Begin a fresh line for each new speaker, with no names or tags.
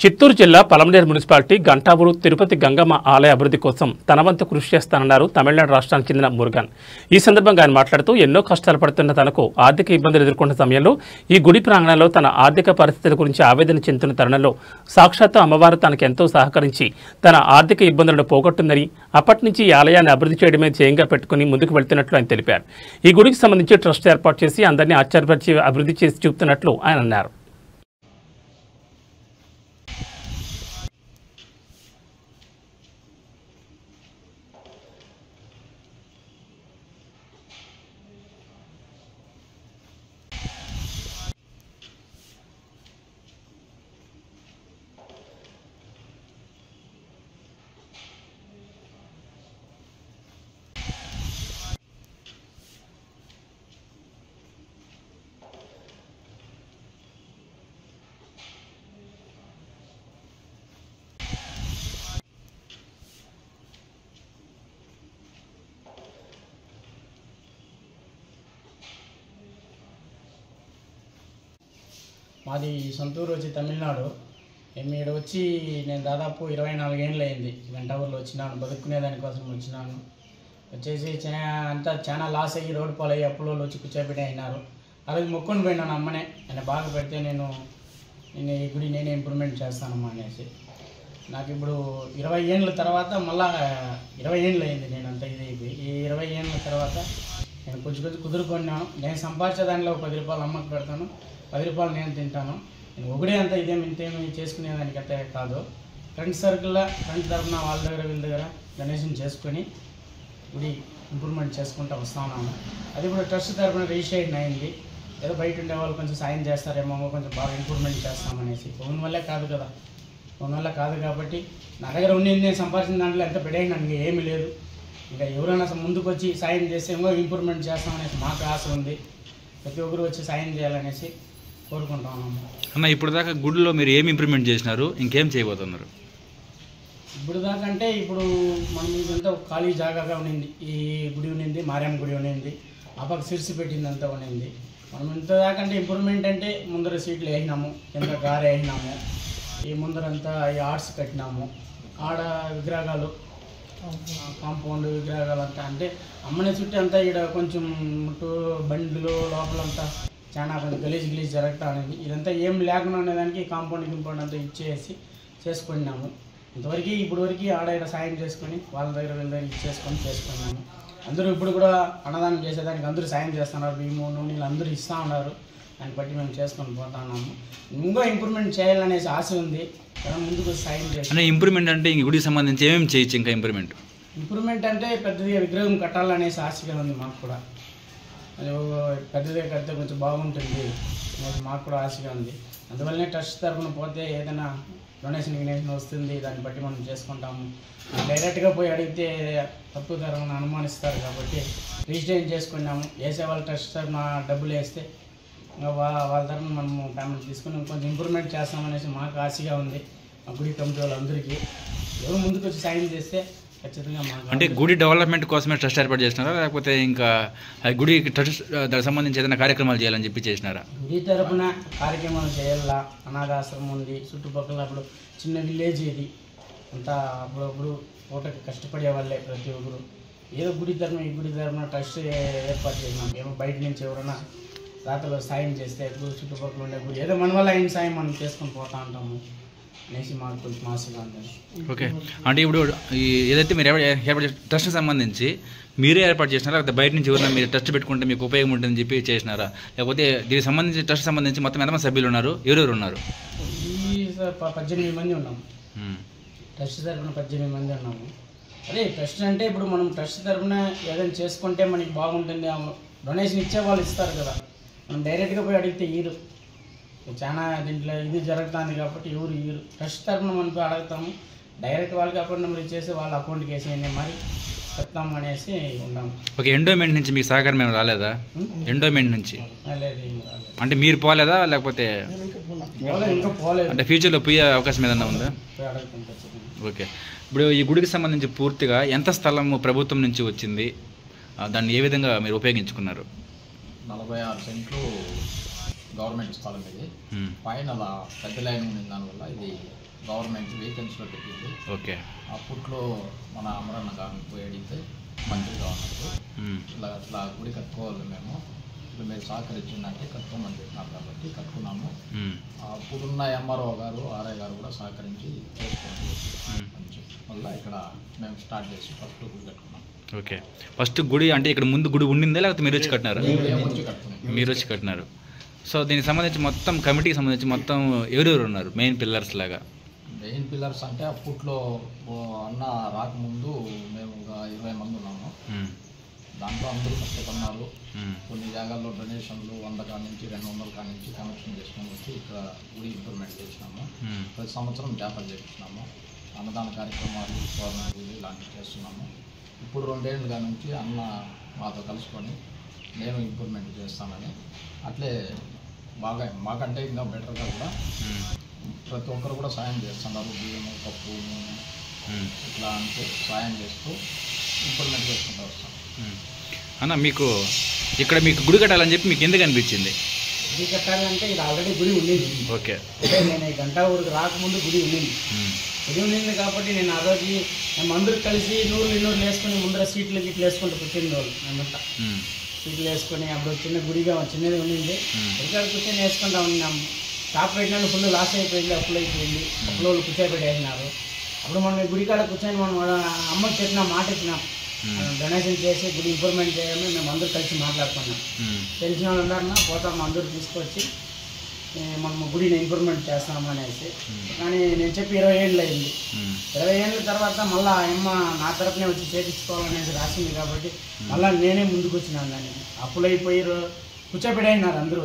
చిత్తూరు జిల్లా పలమనేరు మున్సిపాలిటీ గంటావూరు తిరుపతి గంగమ్మ ఆలయ అభివృద్ధి కోసం తన వంతు కృషి చేస్తానన్నారు తమిళనాడు రాష్ట్రానికి చెందిన మురుగన్. ఈ సందర్భంగా ఆయన మాట్లాడుతూ ఎన్నో కష్టాలు పడుతున్న తనకు ఆర్థిక ఇబ్బందులు ఎదుర్కొంటున్న సమయంలో ఈ గుడి ప్రాంగణంలో తన ఆర్థిక పరిస్థితుల గురించి ఆవేదన చెందుతున్న తరుణంలో సాక్షాత్తు అమ్మవారు తనకు ఎంతో సహకరించి తన ఆర్థిక ఇబ్బందులను పోగొట్టుందని అప్పటి నుంచి ఈ ఆలయాన్ని అభివృద్ధి చేయడమే ధ్యేయంగా పెట్టుకుని ముందుకు వెళ్తున్నట్లు ఆయన తెలిపారు. ఈ గుడికి సంబంధించి ట్రస్ట్ ఏర్పాటు చేసి అందరినీ ఆశ్చర్యపరిచి అభివృద్ధి చేసి చూపుతున్నట్లు ఆయన అన్నారు.
మాది సొంతూరు వచ్చి తమిళనాడు. మేము ఇక్కడ వచ్చి నేను దాదాపు 24 ఏళ్ళు అయింది. గంటావూరులో వచ్చినాను, బతుకునే దానికోసం వచ్చినాను. వచ్చేసి అంతా చాలా లాస్ అయ్యి రోడ్డు పాలయ్యి అప్పులో వచ్చి కూర్చోబెట్టి అయినారు. అలాగే మొక్కుని పోయినాను అమ్మనే, ఆయన బాగా పెడితే నేను ఈ గుడి నేనే ఇంప్రూవ్మెంట్ చేస్తానమ్మా అనేసి. నాకు ఇప్పుడు 20 ఏళ్ళ తర్వాత మళ్ళా 20 ఏళ్ళు అయింది నేను అంతా ఇది అయిపోయి. ఈ 20 ఏళ్ళ తర్వాత నేను కొంచెం కుదురుకున్నాను. నేను సంపాదించే దానిలో 10 రూపాయలు అమ్మకు పెడతాను, 10 రూపాయలు నేను తింటాను. నేను ఒకటే అంతా ఇంతేమి చేసుకునేదానికి అయితే కాదు. ఫ్రెండ్స్ సర్కిల్లో ఫ్రెండ్స్ తరఫున వాళ్ళ దగ్గర వీళ్ళ దగ్గర డొనేషన్ చేసుకొని గుడి ఇంప్రూవ్మెంట్ చేసుకుంటూ వస్తున్నాను. అది ఇప్పుడు ట్రస్ట్ తరఫున రిజిస్ట్రేషన్ అయింది. ఏదో బయట ఉండే వాళ్ళు కొంచెం సాయం చేస్తారేమో, కొంచెం బాగా ఇంప్రూవ్మెంట్ చేస్తామనేసి. ఫోన్ వల్లే కాదు కదా, ఫోన్ వల్ల కాదు కాబట్టి నా దగ్గర ఉండి నేను సంపాదించిన దాంట్లో ఎంత పెట్టేయడానికి ఏమీ లేదు. ఇంకా ఎవరైనా ముందుకు వచ్చి సాయం చేస్తే ఇంకో ఇంప్రూవ్మెంట్ చేస్తామనేసి మాకు ఆశ ఉంది. ప్రతి ఒక్కరు వచ్చి సాయం చేయాలనేసి కోరుకుంటాము.
అన్న, ఇప్పుడు దాకా గుడిలో మీరు ఏమి ఇంప్రూవ్మెంట్ చేసినారు, ఇంకేం చేయబోతున్నారు?
ఇప్పుడు దాకా అంటే ఇప్పుడు మనం ఇదంతా ఖాళీ జాగాగా ఉండింది. ఈ గుడి ఉండింది, మారేమ్మ గుడి ఉండింది, ఆ పక్క సిరిసి పెట్టిందంతా ఉండింది. మనం ఇంత దాకా అంటే ఇంప్రూవ్మెంట్ అంటే ముందర సీట్లు వేసినాము, కింద గారె వేసినాము, ఈ ముందరంతా ఈ ఆర్ట్స్ కట్టినాము, ఆడ విగ్రహాలు కాంపౌండ్ విగ్రహాలు అంతా అంటే అమ్మని చుట్టూ అంతా ఇక్కడ కొంచెం బండ్లు లోపలంతా చాలా కొంచెం గలీజ్ జరుగుతూ అనేది. ఇదంతా ఏం లేకుండా ఉండేదానికి కాంపౌండ్ అంతా ఇచ్చేసి చేసుకున్నాము. ఇంతవరకు ఇప్పటివరకు ఆడ సాయం చేసుకొని వాళ్ళ దగ్గర వీళ్ళ దగ్గర ఇచ్చేసుకొని చేసుకున్నాము. అందరూ ఇప్పుడు కూడా అన్నదానం చేసేదానికి అందరూ సాయం చేస్తున్నారు, బియ్యము నూనెలు అందరూ ఇస్తూ ఉన్నారు. దాన్ని బట్టి మేము చేసుకొని పోతా ఉన్నాము. ఇంకా ఇంప్రూవ్మెంట్ చేయాలనేసి ఆశ ఉంది, ముందుకు సాయం చేస్తాం.
అంటే ఇంప్రూవ్మెంట్ అంటే ఇంక గుడికి సంబంధించి ఏమేమి చేయొచ్చు? ఇంకా ఇంప్రూవ్మెంట్
అంటే పెద్దదిగా విగ్రహం కట్టాలనేసి ఆశగా ఉంది మాకు కూడా. పెద్దదిగా కడితే కొంచెం బాగుంటుంది అనేసి మాకు కూడా ఆశగా ఉంది. అందువల్లనే ట్రస్ట్ తరఫున పోతే ఏదైనా డొనేషన్ వస్తుంది, దాన్ని బట్టి మనం చేసుకుంటాము. డైరెక్ట్గా పోయి అడిగితే తప్పు తరఫున అనుమానిస్తారు కాబట్టి రిజిస్ట్రేషన్ చేసుకున్నాము. వేసే వాళ్ళ ట్రస్ట్ తరఫున డబ్బులు వేస్తే వాళ్ళ తరఫున మనము పేమెంట్ తీసుకుని కొంచెం ఇంప్రూవ్మెంట్ చేస్తామనేసి మాకు ఆశగా ఉంది. మా గుడి కమిటీ వాళ్ళందరికీ ఎవరు ముందుకు వచ్చి సాయం చేస్తే ఖచ్చితంగా మాకు.
అంటే గుడి డెవలప్మెంట్ కోసమే ట్రస్ట్ ఏర్పాటు చేసినారా, లేకపోతే ఇంకా గుడి ట్రస్ట్ దానికి సంబంధించి ఏదైనా కార్యక్రమాలు చేయాలని చెప్పి చేసినారా?
గుడి తరఫున కార్యక్రమాలు చేయాలా, అనాథాశ్రమం ఉంది చుట్టుపక్కల. అప్పుడు చిన్న విలేజ్ ఇది అంతా, అప్పుడప్పుడు పూటకి కష్టపడే వాళ్ళే ప్రతి ఒక్కరు. ఏదో గుడి తరఫున ఈ గుడి తరఫున ట్రస్ట్ ఏర్పాటు చేసినాం. ఏమో బయట నుంచి ఎవరైనా రాతలో సాయం చేస్తే చుట్టుపక్కల ఉండే గుడి ఏదో మన వల్ల అయిన సాయం మనం చేసుకొని పోతూ ఉంటాము అనేసి మాకు కొంచెం ఆశగా ఉంటుంది.
ఓకే, అంటే ఇప్పుడు ఏదైతే మీరు ఏర్పాటు చేసిన ట్రస్ట్కి సంబంధించి మీరే ఏర్పాటు చేసినారా, లేకపోతే బయట నుంచి ఎవరైనా మీరు ట్రస్ట్ పెట్టుకుంటే మీకు ఉపయోగం ఉంటుందని చెప్పి చేసినారా, లేకపోతే దీనికి సంబంధించి ట్రస్ట్ సంబంధించి మొత్తం ఎంతమంది సభ్యులు ఉన్నారు, ఎవరెవరు ఉన్నారు?
ఈ 18 మంది ఉన్నాము. ట్రస్ట్ తరఫున 18 మంది ఉన్నాము. అదే ట్రస్ట్ అంటే ఇప్పుడు మనం ట్రస్ట్ తరఫున ఏదైనా చేసుకుంటే మనకి బాగుంటుంది. డొనేషన్ ఇచ్చే వాళ్ళు ఇస్తారు కదా, మనం డైరెక్ట్గా పోయి అడిగితే ఈరు చాలా దీంట్లో ఇది జరుగుతుంది కాబట్టి ఎవరు ఈరు. ట్రస్ట్ తరఫున మనకు అడుగుతాము, డైరెక్ట్ వాళ్ళకి అకౌంట్ నెంబర్ ఇచ్చేసి వాళ్ళ అకౌంట్కి వేసేయండి మరి చెప్తాము అనేసి ఉన్నాము.
ఓకే, ఎండోమెంట్ నుంచి మీకు సహకారం ఏమి రాలేదా? ఎండోమెంట్ నుంచి అంటే మీరు పోలేదా, లేకపోతే
ఇంకా పోలేదు,
అంటే ఫ్యూచర్లో పోయే అవకాశం ఏదన్నా ఉందా? ఓకే, ఇప్పుడు ఈ గుడికి సంబంధించి పూర్తిగా ఎంత స్థలం ప్రభుత్వం నుంచి వచ్చింది, దాన్ని ఏ విధంగా మీరు ఉపయోగించుకున్నారు?
46 సెంట్లు గవర్నమెంట్ స్థలం ఇది. పైన అలా పెద్ద లైన్ ఉన్న దానివల్ల ఇది గవర్నమెంట్ వేకెన్సీలో పెట్టింది.
ఓకే.
అప్పట్లో మన అమరన్న గారిని పోయి అడిగితే మంత్రిగా ఉన్నారు, ఇట్లా అట్లా గుడి కట్టుకోవాలి మేము, ఇప్పుడు మీరు సహకరించిందంటే కట్టుకోమని చెప్పినారు కాబట్టి కట్టుకున్నాము. అప్పుడున్న ఎంఆర్ఓ గారు ఆర్ఐ గారు కూడా సహకరించి చేసుకోండి అని చెప్పి మళ్ళీ ఇక్కడ మేము స్టార్ట్ చేసి ఫస్ట్ గుడి కట్టుకున్నాం.
ఓకే. ఫస్ట్ గుడి అంటే ఇక్కడ ముందు గుడి ఉండిందే లేకపోతే మీరు వచ్చి కట్టినారు? మీరు వచ్చి కట్టినారు. సో దీనికి సంబంధించి మొత్తం కమిటీకి సంబంధించి మొత్తం ఎవరెవరు ఉన్నారు మెయిన్ పిల్లర్స్ లాగా?
మెయిన్ పిల్లర్స్ అంటే అప్పట్లో అన్న రాకముందు మేము ఒక 20 మంది ఉన్నాము. దాంట్లో అందరూ కష్టపడినారు. కొన్ని జాగాల్లో డొనేషన్లు 100 కాడ నుంచి 200 కాడ నుంచి కనెక్షన్ చేసుకొని వచ్చి ఇక్కడ గుడి ఇంప్రూవ్మెంట్ చేసినాము. ప్రతి సంవత్సరం జాతరలు చేస్తున్నాము, అన్నదాన కార్యక్రమాలు, టోర్నమెంట్ పూజలు ఇలాంటివి చేస్తున్నాము. ఇప్పుడు 2 ఏళ్ళుగా నుంచి అన్న మాతో కలుసుకొని నేను ఇంప్రూవ్మెంట్ చేస్తానని అట్లే బాగా మాకంటే ఇంకా బెటర్గా కూడా ప్రతి ఒక్కరు కూడా సాయం చేస్తున్నారు. బియ్యము, పప్పు, నూనె ఇట్లా అంటే సాయం చేస్తూ ఇంప్రూవ్మెంట్ చేసుకుంటూ వస్తాం.
అన్న మీకు ఇక్కడ మీకు గుడి కట్టాలని చెప్పి మీకు ఎందుకు అనిపించింది?
గుడి కట్టాలంటే ఇది ఆల్రెడీ గుడి ఉండింది.
ఓకే.
అంటే నేను ఈ గంటా ఊరికి రాకముందు గుడి ఉండింది. గుడి ఉండింది కాబట్టి నేను ఆ రోజు మేము అందరూ కలిసి 100 వేసుకొని ముందర సీట్లు గిట్లు వేసుకుంటూ కూర్చుని వాళ్ళు మేమంతా సీట్లు వేసుకొని అప్పుడు చిన్న గుడిగా చిన్నది ఉండింది. ఇక్కడ కూర్చొని వేసుకుంటా ఉన్నాము. షాప్ పెట్టినాను ఫుల్ లాస్ అయిపోయింది, అప్పులు అయిపోయింది. అప్పులో వాళ్ళు కూర్చోబెట్టేసినారు. అప్పుడు మనం గుడి కాడ కూర్చొని మనం అమ్మకి చెప్పిన మాట ఇచ్చినాం, డొనేషన్ చేసి గుడి ఇంప్రూవ్మెంట్ చేయడమే మేము అందరూ కలిసి మాట్లాడుకున్నాం. తెలిసిన వాళ్ళు ఉన్నారన్నా పోతాము అందరూ తీసుకొచ్చి మనం గుడిని ఇంప్రూవ్మెంట్ చేస్తాము అనేసి. కానీ నేను చెప్పి 20 ఏళ్ళు అయింది. 20 ఏళ్ళ తర్వాత మళ్ళీ అమ్మ నా తరపునే వచ్చి చేయించుకోవాలనేసి రాసింది కాబట్టి మళ్ళీ నేనే ముందుకు వచ్చినాను. దానికి అప్పులు అయిపోయి కూర్చోబెట్టేసినారు అందరూ.